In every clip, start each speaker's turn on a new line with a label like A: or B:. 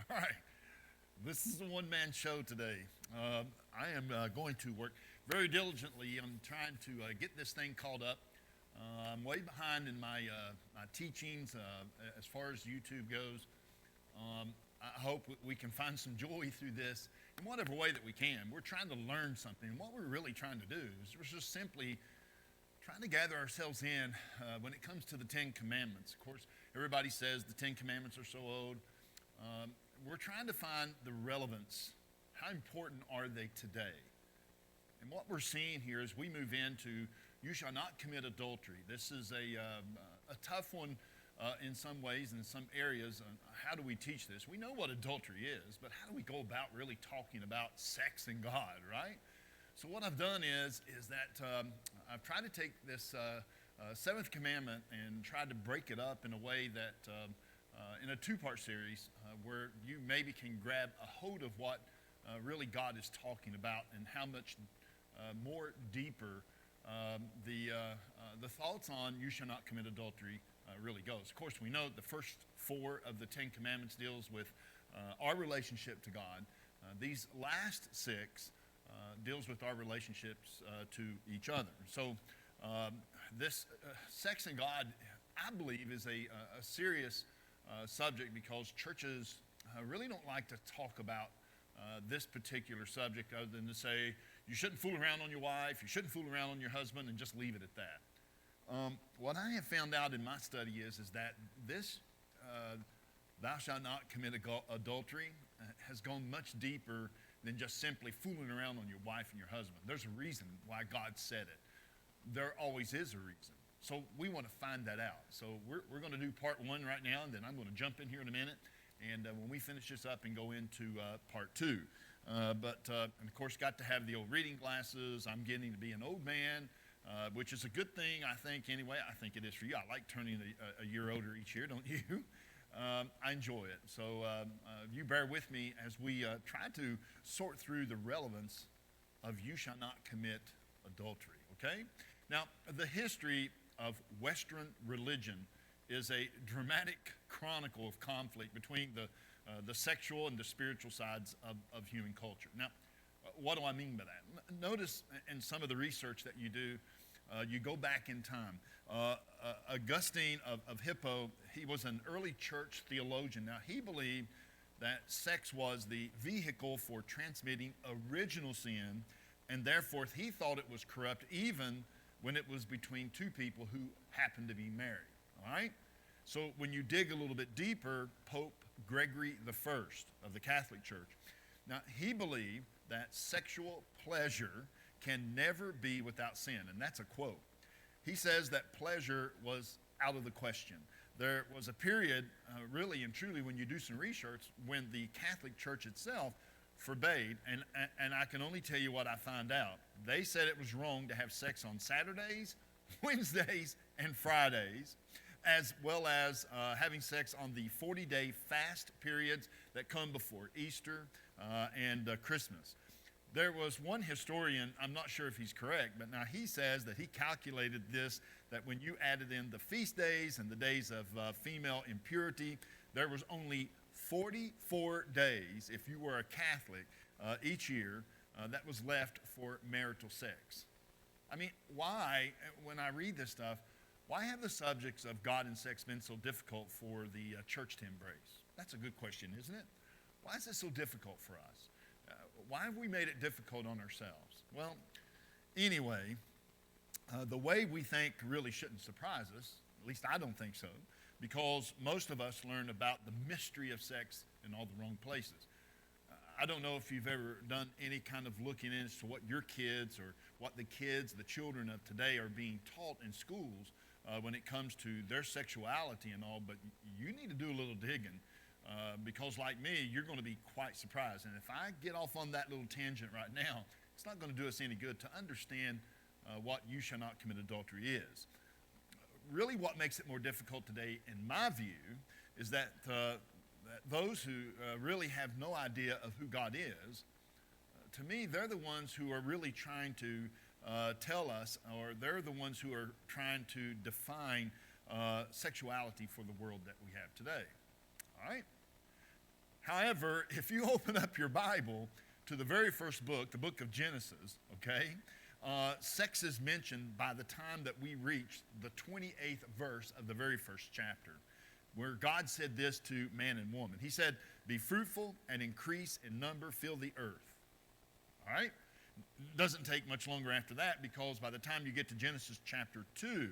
A: All right, this is a one-man show today. I am going to work very diligently on trying to get this thing caught up. I'm way behind in my teachings as far as YouTube goes. I hope we can find some joy through this in whatever way that we can. We're trying to learn something. And what we're really trying to do is we're just simply trying to gather ourselves in when it comes to the Ten Commandments. Of course, everybody says the Ten Commandments are so old. We're trying to find the relevance. How important are they today? And what we're seeing here as we move into you shall not commit adultery. This is a tough one in some ways, in some areas. How do we teach this? We know what adultery is, but how do we go about really talking about sex and God, right? So what I've done is that I've tried to take this seventh commandment and tried to break it up in a way that in a two-part series where you maybe can grab a hold of what really God is talking about and how much more deeper the thoughts on you shall not commit adultery really goes. Of course, we know the first four of the Ten Commandments deals with our relationship to God. These last six deals with our relationships to each other. So this sex and God, I believe, is a serious subject because churches really don't like to talk about this particular subject other than to say you shouldn't fool around on your wife, you shouldn't fool around on your husband, and just leave it at that. What I have found out in my study is that this thou shalt not commit adultery has gone much deeper than just simply fooling around on your wife and your husband. There's a reason why God said it. There always is a reason. So we want to find that out. So we're going to do part one right now, and then I'm going to jump in here in a minute. And when we finish this up and go into part two. And of course, got to have the old reading glasses. I'm getting to be an old man, which is a good thing, I think, anyway. I think it is for you. I like turning a year older each year, don't you? I enjoy it. So you bear with me as we try to sort through the relevance of you shall not commit adultery, okay? Now, the history of Western religion is a dramatic chronicle of conflict between the sexual and the spiritual sides of human culture. Now, what do I mean by that? Notice in some of the research that you do, you go back in time. Augustine of Hippo, he was an early church theologian. Now, he believed that sex was the vehicle for transmitting original sin, and therefore he thought it was corrupt even when it was between two people who happened to be married. All right? So when you dig a little bit deeper, Pope Gregory I of the Catholic Church, now he believed that sexual pleasure can never be without sin, and that's a quote. He says that pleasure was out of the question. There was a period, really and truly, when you do some research, when the Catholic Church itself forbade, and I can only tell you what I found out. They said it was wrong to have sex on Saturdays, Wednesdays, and Fridays, as well as having sex on the 40-day fast periods that come before Easter and Christmas. There was one historian, I'm not sure if he's correct, but now he says that he calculated this, that when you added in the feast days and the days of female impurity, there was only 44 days, if you were a Catholic, each year that was left for marital sex. I mean, why, when I read this stuff, why have the subjects of God and sex been so difficult for the church to embrace? That's a good question, isn't it? Why is this so difficult for us? Why have we made it difficult on ourselves? Well, anyway, the way we think really shouldn't surprise us, at least I don't think so, because most of us learn about the mystery of sex in all the wrong places. I don't know if you've ever done any kind of looking into what your kids or what the children of today are being taught in schools when it comes to their sexuality and all, but you need to do a little digging because like me, you're going to be quite surprised. And if I get off on that little tangent right now, it's not going to do us any good to understand what you shall not commit adultery is. Really what makes it more difficult today, in my view, is that those who really have no idea of who God is, to me, they're the ones who are really trying to tell us, or they're the ones who are trying to define sexuality for the world that we have today. All right? However, if you open up your Bible to the very first book, the book of Genesis, okay, sex is mentioned by the time that we reach the 28th verse of the very first chapter, where God said this to man and woman. He said, be fruitful and increase in number, fill the earth. All right? Doesn't take much longer after that, because by the time you get to Genesis chapter 2,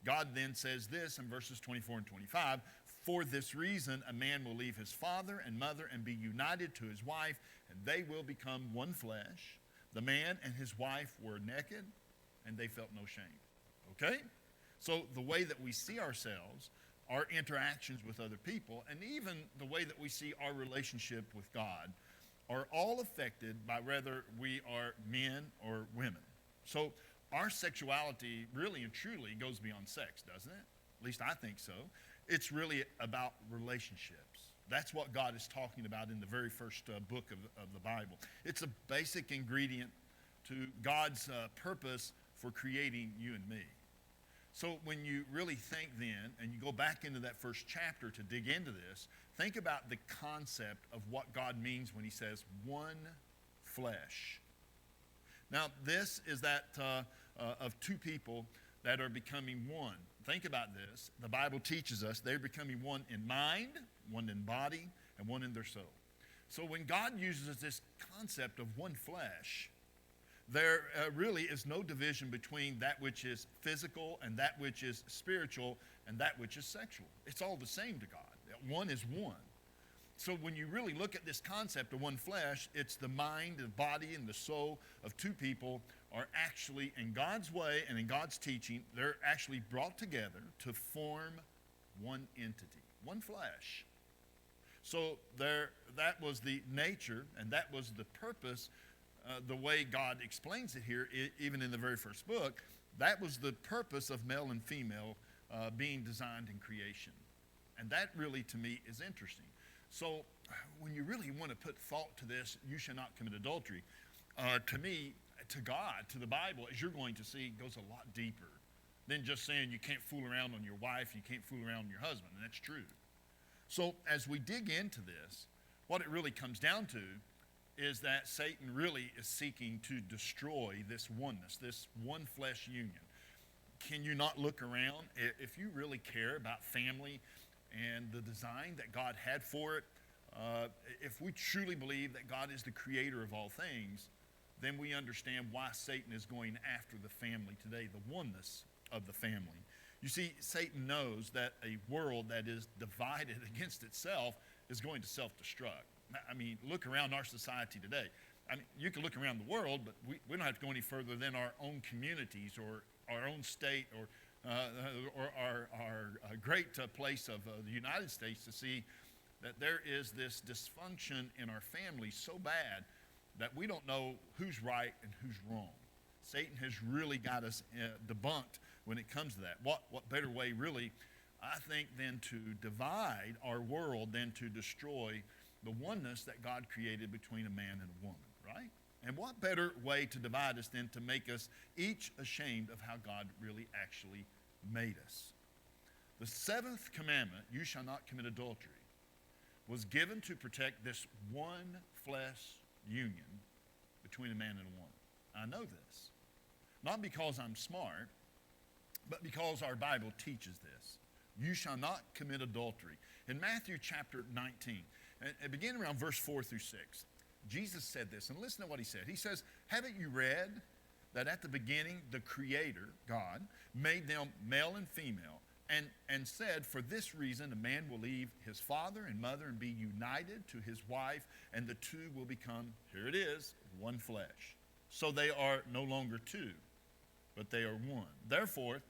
A: God then says this in verses 24 and 25, for this reason a man will leave his father and mother and be united to his wife, and they will become one flesh. The man and his wife were naked, and they felt no shame. Okay? So the way that we see ourselves, our interactions with other people, and even the way that we see our relationship with God are all affected by whether we are men or women. So our sexuality really and truly goes beyond sex, doesn't it? At least I think so. It's really about relationships. That's what God is talking about in the very first book of the Bible. It's a basic ingredient to God's purpose for creating you and me. So when you really think then, and you go back into that first chapter to dig into this, think about the concept of what God means when he says one flesh. Now this is that of two people that are becoming one. Think about this. The Bible teaches us they're becoming one in mind, one in body, and one in their soul. So when God uses this concept of one flesh, there really is no division between that which is physical and that which is spiritual and that which is sexual. It's all the same to God. One is one. So when you really look at this concept of one flesh, it's the mind, the body, and the soul of two people are actually, in God's way and in God's teaching, they're actually brought together to form one entity, one flesh. So that was the nature and that was the purpose. The way God explains it here, even in the very first book, that was the purpose of male and female being designed in creation. And that really, to me, is interesting. So when you really want to put thought to this, you shall not commit adultery, to me, to God, to the Bible, as you're going to see, goes a lot deeper than just saying you can't fool around on your wife, you can't fool around on your husband, and that's true. So as we dig into this, what it really comes down to is that Satan really is seeking to destroy this oneness, this one flesh union. Can you not look around? If you really care about family and the design that God had for it, if we truly believe that God is the creator of all things, then we understand why Satan is going after the family today, the oneness of the family. You see, Satan knows that a world that is divided against itself is going to self-destruct. I mean, look around our society today. I mean, you can look around the world, but we don't have to go any further than our own communities or our own state or our great place of the United States to see that there is this dysfunction in our families so bad that we don't know who's right and who's wrong. Satan has really got us debunked when it comes to that. What better way, really, I think, than to divide our world than to destroy the oneness that God created between a man and a woman, right? And what better way to divide us than to make us each ashamed of how God really actually made us? The seventh commandment, you shall not commit adultery, was given to protect this one flesh union between a man and a woman. I know this. Not because I'm smart, but because our Bible teaches this. You shall not commit adultery. In Matthew chapter 19, and begin around verse 4 through 6, Jesus said this, and listen to what he said. He says, haven't you read that at the beginning the Creator, God, made them male and female, and said, for this reason a man will leave his father and mother and be united to his wife, and the two will become, here it is, one flesh. So they are no longer two, but they are one. Therefore,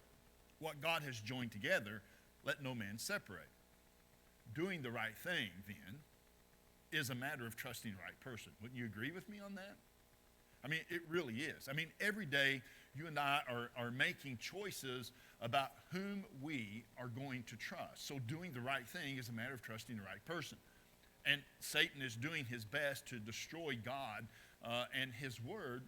A: what God has joined together, let no man separate. Doing the right thing, then, is a matter of trusting the right person. Wouldn't you agree with me on that? I mean, it really is. I mean, every day you and I are making choices about whom we are going to trust. So doing the right thing is a matter of trusting the right person. And Satan is doing his best to destroy God and his word,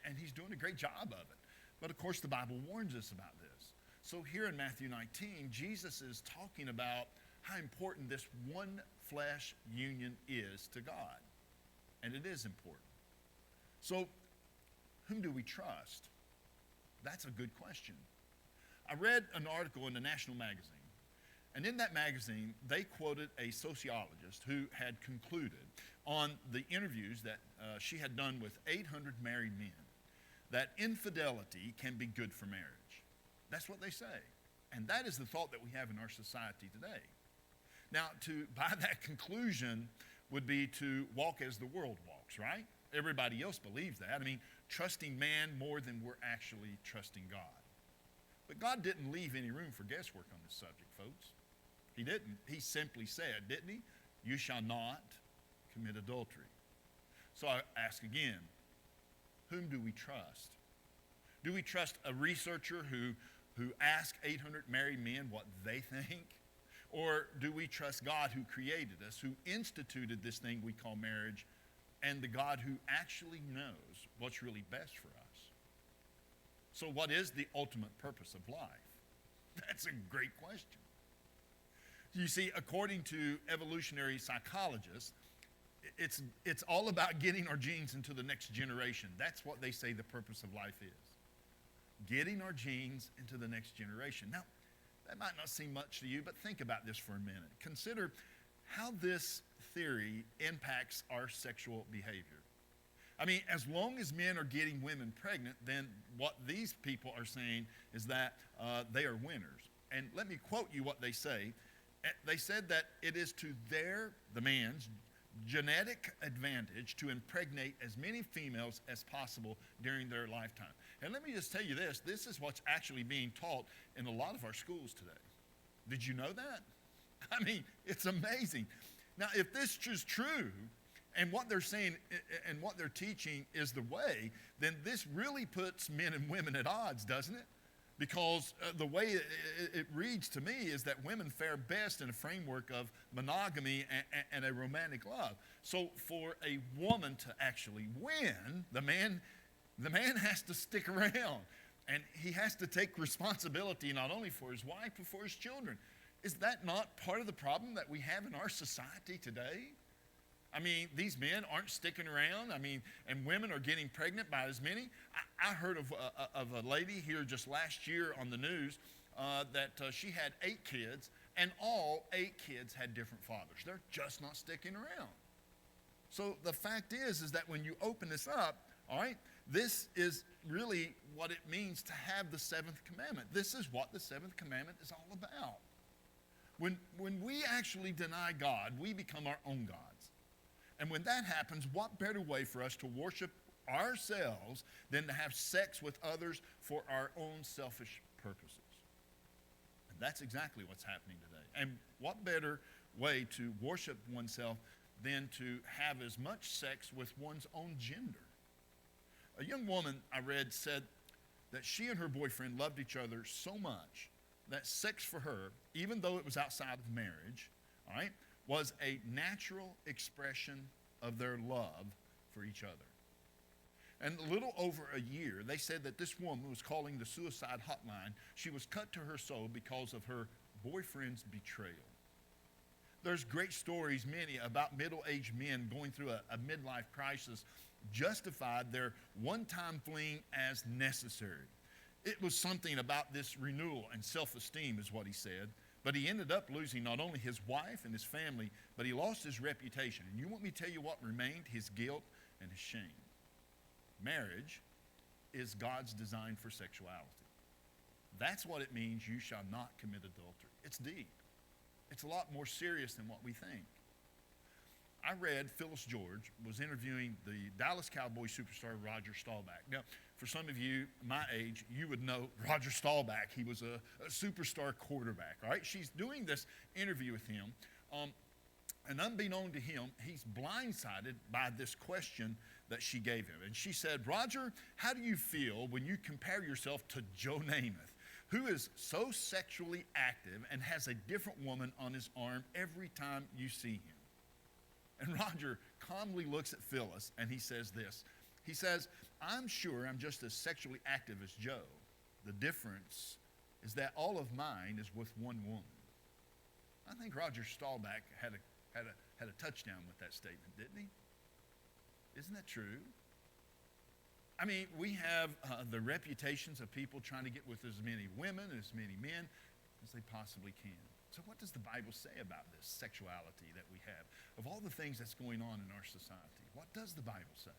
A: and he's doing a great job of it. But of course, the Bible warns us about this. So here in Matthew 19, Jesus is talking about how important this one flesh union is to God. And it is important. So, whom do we trust? That's a good question. I read an article in the National Magazine, and in that magazine, they quoted a sociologist who had concluded on the interviews that she had done with 800 married men that infidelity can be good for marriage. That's what they say. And that is the thought that we have in our society today. Now, by that conclusion would be to walk as the world walks, right? Everybody else believes that. I mean, trusting man more than we're actually trusting God. But God didn't leave any room for guesswork on this subject, folks. He didn't. He simply said, didn't he? You shall not commit adultery. So I ask again, whom do we trust? Do we trust a researcher who asks 800 married men what they think? Or do we trust God who created us, who instituted this thing we call marriage, and the God who actually knows what's really best for us? So what is the ultimate purpose of life? That's a great question. You see, according to evolutionary psychologists, it's all about getting our genes into the next generation. That's what they say the purpose of life is. Getting our genes into the next generation. Now, that might not seem much to you, but think about this for a minute. Consider how this theory impacts our sexual behavior. I mean, as long as men are getting women pregnant, then what these people are saying is that they are winners. And let me quote you what they say. They said that it is to the man's genetic advantage to impregnate as many females as possible during their lifetime. And let me just tell you this is what's actually being taught in a lot of our schools today. Did you know that? I mean, it's amazing. Now, if this is true, and what they're saying and what they're teaching is the way, then this really puts men and women at odds, doesn't it? Because the way it reads to me is that women fare best in a framework of monogamy and a romantic love. So for a woman to actually win, the man has to stick around. And he has to take responsibility not only for his wife, but for his children. Is that not part of the problem that we have in our society today? I mean, these men aren't sticking around. I mean, and women are getting pregnant by as many. I heard of a lady here just last year on the news that she had 8 kids, and all 8 kids had different fathers. They're just not sticking around. So the fact is that when you open this up, all right, this is really what it means to have the 7th commandment. This is what the 7th commandment is all about. When we actually deny God, we become our own gods. And when that happens, what better way for us to worship ourselves than to have sex with others for our own selfish purposes? And that's exactly what's happening today. And what better way to worship oneself than to have as much sex with one's own gender? A young woman I read said that she and her boyfriend loved each other so much that sex for her, even though it was outside of marriage, all right, was a natural expression of their love for each other. And a little over a year, they said that this woman was calling the suicide hotline. She was cut to her soul because of her boyfriend's betrayal. There's great stories, many, about middle-aged men going through a midlife crisis justified their one-time fling as necessary. It was something about this renewal and self-esteem is what he said. But he ended up losing not only his wife and his family, but he lost his reputation. And you want me to tell you what remained? His guilt and his shame. Marriage is God's design for sexuality. That's what it means, you shall not commit adultery. It's deep. It's a lot more serious than what we think. I read Phyllis George was interviewing the Dallas Cowboys superstar Roger Staubach. Now, for some of you my age, you would know Roger Staubach. He was a superstar quarterback, all right? She's doing this interview with him, and unbeknown to him, he's blindsided by this question that she gave him. And she said, Roger, how do you feel when you compare yourself to Joe Namath, who is so sexually active and has a different woman on his arm every time you see him? And Roger calmly looks at Phyllis and he says this. He says, I'm sure I'm just as sexually active as Joe. The difference is that all of mine is with one woman. I think Roger Staubach had a touchdown with that statement, didn't he? Isn't that true? I mean, we have the reputations of people trying to get with as many women, as many men as they possibly can. So what does the Bible say about this sexuality that we have? Of all the things that's going on in our society, what does the Bible say?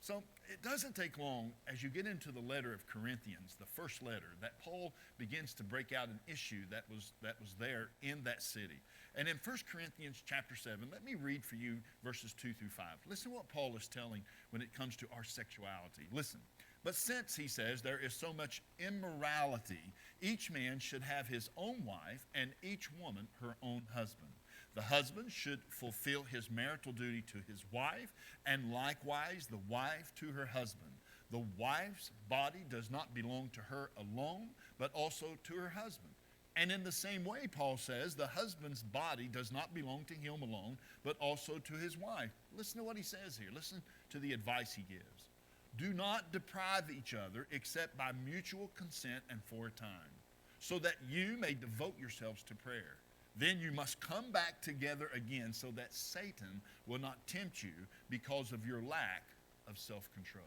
A: So it doesn't take long as you get into the letter of Corinthians, the first letter, that Paul begins to break out an issue that was there in that city. And in 1 Corinthians chapter 7, let me read for you verses 2 through 5. Listen to what Paul is telling when it comes to our sexuality. Listen. But since, he says, there is so much immorality, each man should have his own wife and each woman her own husband. The husband should fulfill his marital duty to his wife, and likewise the wife to her husband. The wife's body does not belong to her alone, but also to her husband. And in the same way, Paul says, the husband's body does not belong to him alone, but also to his wife. Listen to what he says here. Listen to the advice he gives. Do not deprive each other except by mutual consent and for a time, so that you may devote yourselves to prayer. Then you must come back together again so that Satan will not tempt you because of your lack of self-control.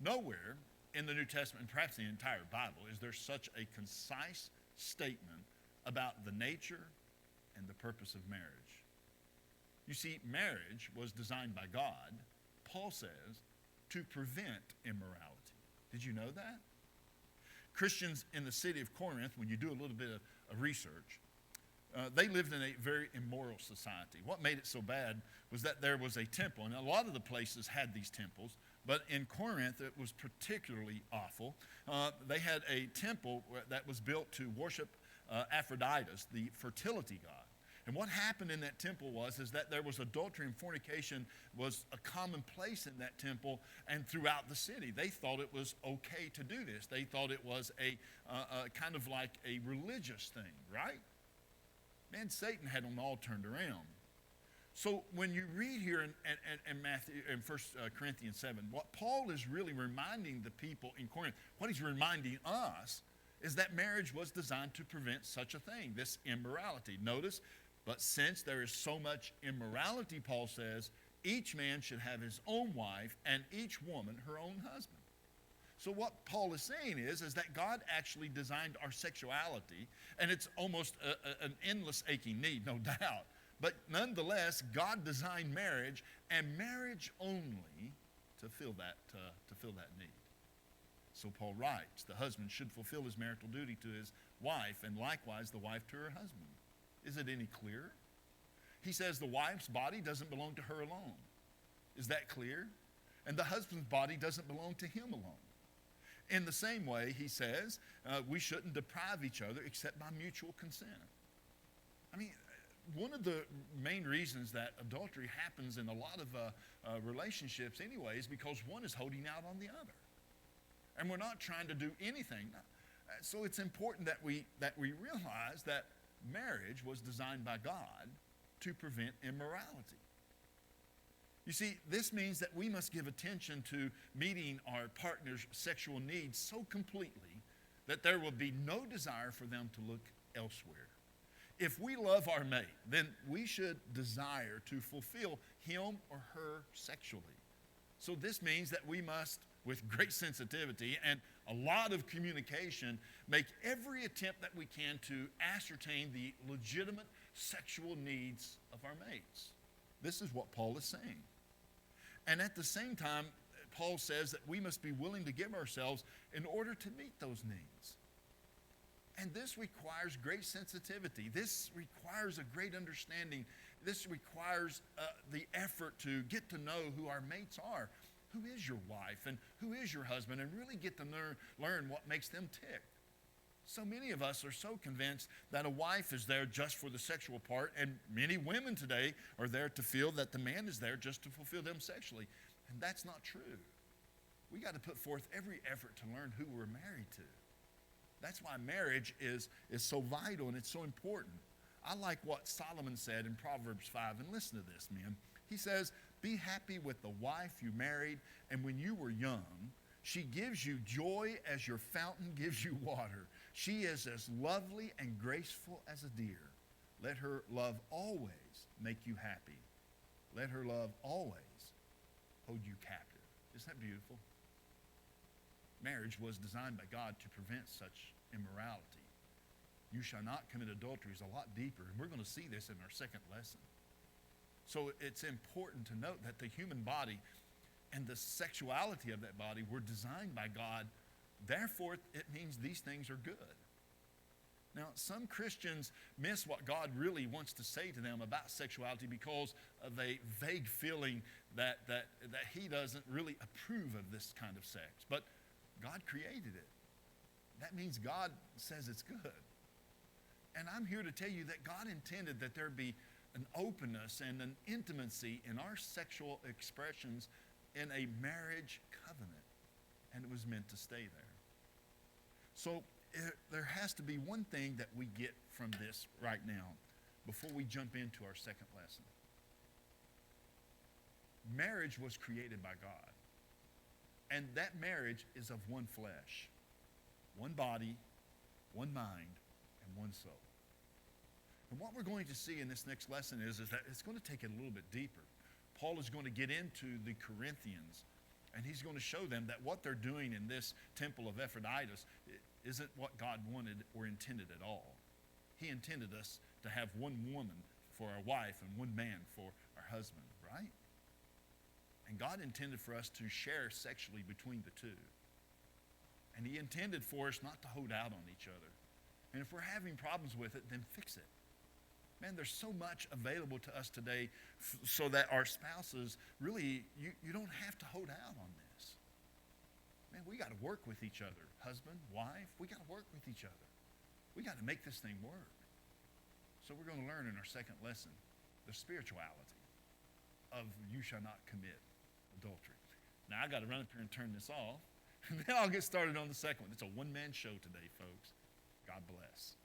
A: Nowhere in the New Testament, and perhaps the entire Bible, is there such a concise statement about the nature and the purpose of marriage. You see, marriage was designed by God, Paul says, to prevent immorality. Did you know that? Christians in the city of Corinth, when you do a little bit of research, they lived in a very immoral society. What made it so bad was that there was a temple, and a lot of the places had these temples, but in Corinth it was particularly awful. They had a temple that was built to worship Aphrodite, the fertility god. And what happened in that temple was that there was adultery and fornication was a commonplace in that temple and throughout the city. They thought it was okay to do this. They thought it was a kind of like a religious thing, right? Man, Satan had them all turned around. So when you read here in Matthew, in 1 Corinthians 7, what Paul is really reminding the people in Corinth, what he's reminding us is that marriage was designed to prevent such a thing, this immorality. Notice, but since there is so much immorality, Paul says, each man should have his own wife and each woman her own husband. So what Paul is saying is that God actually designed our sexuality, and it's almost an endless aching need, no doubt. But nonetheless, God designed marriage, and marriage only to fill that need. So Paul writes, the husband should fulfill his marital duty to his wife, and likewise the wife to her husband. Is it any clearer? He says the wife's body doesn't belong to her alone. Is that clear? And the husband's body doesn't belong to him alone. In the same way, he says, we shouldn't deprive each other except by mutual consent. I mean, one of the main reasons that adultery happens in a lot of relationships anyway is because one is holding out on the other. And we're not trying to do anything. So it's important that we realize that marriage was designed by God to prevent immorality. You see, this means that we must give attention to meeting our partner's sexual needs so completely that there will be no desire for them to look elsewhere. If we love our mate, then we should desire to fulfill him or her sexually. So this means that we must, with great sensitivity and a lot of communication, make every attempt that we can to ascertain the legitimate sexual needs of our mates. This is what Paul is saying. And at the same time, Paul says that we must be willing to give ourselves in order to meet those needs. And this requires great sensitivity. This requires a great understanding. This requires the effort to get to know who our mates are. Who is your wife and who is your husband, and really get to learn what makes them tick. So many of us are so convinced that a wife is there just for the sexual part, and many women today are there to feel that the man is there just to fulfill them sexually. And that's not true. We got to put forth every effort to learn who we're married to. That's why marriage is so vital and it's so important. I like what Solomon said in Proverbs 5, and listen to this, men. He says, be happy with the wife you married, and when you were young, she gives you joy as your fountain gives you water. She is as lovely and graceful as a deer. Let her love always make you happy. Let her love always hold you captive. Isn't that beautiful? Marriage was designed by God to prevent such immorality. You shall not commit adultery is a lot deeper, and we're going to see this in our second lesson. So it's important to note that the human body and the sexuality of that body were designed by God. Therefore, it means these things are good. Now, some Christians miss what God really wants to say to them about sexuality because of a vague feeling that He doesn't really approve of this kind of sex. But God created it. That means God says it's good. And I'm here to tell you that God intended that there be an openness and an intimacy in our sexual expressions in a marriage covenant. And it was meant to stay there. So there has to be one thing that we get from this right now before we jump into our second lesson. Marriage was created by God. And that marriage is of one flesh, one body, one mind, and one soul. And what we're going to see in this next lesson is that it's going to take it a little bit deeper. Paul is going to get into the Corinthians, and he's going to show them that what they're doing in this temple of Aphrodite isn't what God wanted or intended at all. He intended us to have one woman for our wife and one man for our husband, right? And God intended for us to share sexually between the two. And He intended for us not to hold out on each other. And if we're having problems with it, then fix it. Man, there's so much available to us today so that our spouses, really, you don't have to hold out on this. Man, we got to work with each other. Husband, wife, we got to work with each other. We got to make this thing work. So we're going to learn in our second lesson the spirituality of you shall not commit adultery. Now, I got to run up here and turn this off, and then I'll get started on the second one. It's a one-man show today, folks. God bless.